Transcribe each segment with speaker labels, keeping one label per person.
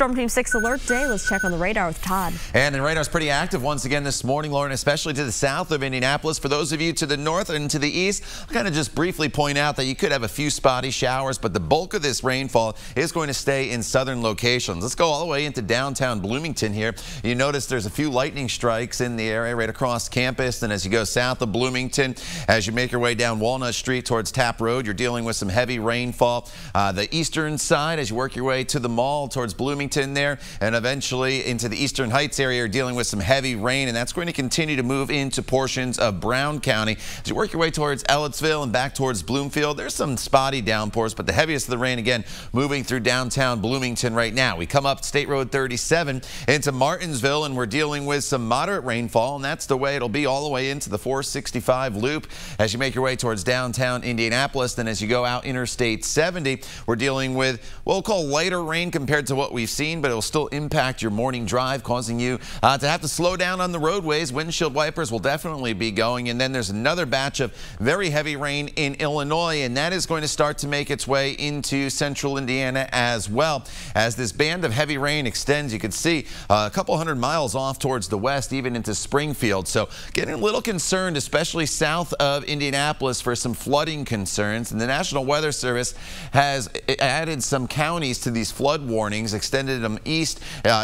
Speaker 1: Storm Team 6 alert day. Let's check on the radar with Todd.
Speaker 2: And the radar's pretty active once again this morning, Lauren, especially to the south of Indianapolis. For those of you to the north and to the east, I'll kind of just briefly point out that you could have a few spotty showers, but the bulk of this rainfall is going to stay in southern locations. Let's go all the way into downtown Bloomington here. You notice there's a few lightning strikes in the area right across campus, and as you go south of Bloomington, as you make your way down Walnut Street towards Tapp Road, you're dealing with some heavy rainfall. The eastern side, as you work your way to the mall towards Bloomington there, and eventually into the Eastern Heights area, you're dealing with some heavy rain, and that's going to continue to move into portions of Brown County. As you work your way towards Ellettsville and back towards Bloomfield, there's some spotty downpours, but the heaviest of the rain, again, moving through downtown Bloomington right now. We come up State Road 37 into Martinsville, and we're dealing with some moderate rainfall, and that's the way it'll be all the way into the 465 loop as you make your way towards downtown Indianapolis. Then as you go out Interstate 70, we're dealing with what we'll call lighter rain compared to what we've seen, but it'll still impact your morning drive, causing you to have to slow down on the roadways. Windshield wipers will definitely be going. And then there's another batch of very heavy rain in Illinois, and that is going to start to make its way into central Indiana as well. As this band of heavy rain extends, you can see a couple hundred miles off towards the west, even into Springfield. So getting a little concerned, especially south of Indianapolis, for some flooding concerns. And the National Weather Service has added some counties to these flood warnings, extended them east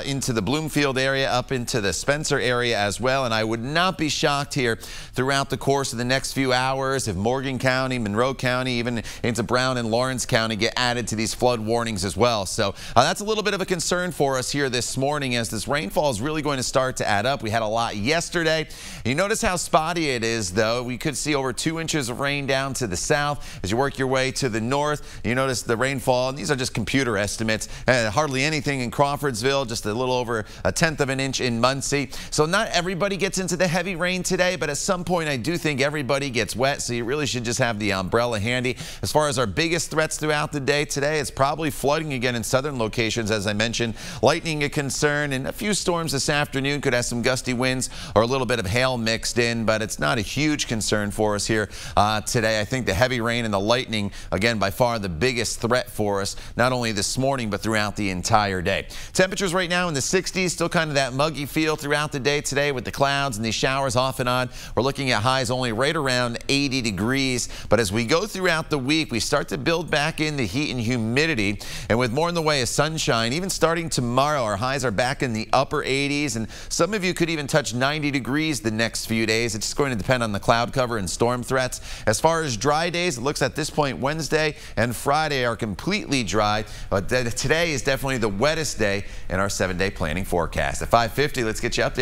Speaker 2: into the Bloomfield area, up into the Spencer area as well. And I would not be shocked here throughout the course of the next few hours if Morgan County, Monroe County, even into Brown and Lawrence County get added to these flood warnings as well. So that's a little bit of a concern for us here this morning, as this rainfall is really going to start to add up. We had a lot yesterday. You notice how spotty it is, though. We could see over 2 inches of rain down to the south. As you work your way to the north, you notice the rainfall, and these are just computer estimates. Hardly anything in Crawfordsville, just a little over 1/10 of an inch in Muncie. So not everybody gets into the heavy rain today, but at some point I do think everybody gets wet, so you really should just have the umbrella handy. As far as our biggest threats throughout the day today, it's probably flooding again in southern locations, as I mentioned. Lightning a concern, and a few storms this afternoon could have some gusty winds or a little bit of hail mixed in, but it's not a huge concern for us here today. I think the heavy rain and the lightning, again, by far the biggest threat for us, not only this morning, but throughout the entire day. Temperatures right now in the 60s, still kind of that muggy feel throughout the day today with the clouds and these showers off and on. We're looking at highs only right around 80 degrees. But as we go throughout the week, we start to build back in the heat and humidity. And with more in the way of sunshine, even starting tomorrow, our highs are back in the upper 80s. And some of you could even touch 90 degrees the next few days. It's just going to depend on the cloud cover and storm threats. As far as dry days, it looks at this point Wednesday and Friday are completely dry. But today is definitely the wettest day in our 7-day planning forecast. At 5:50, let's get you updated.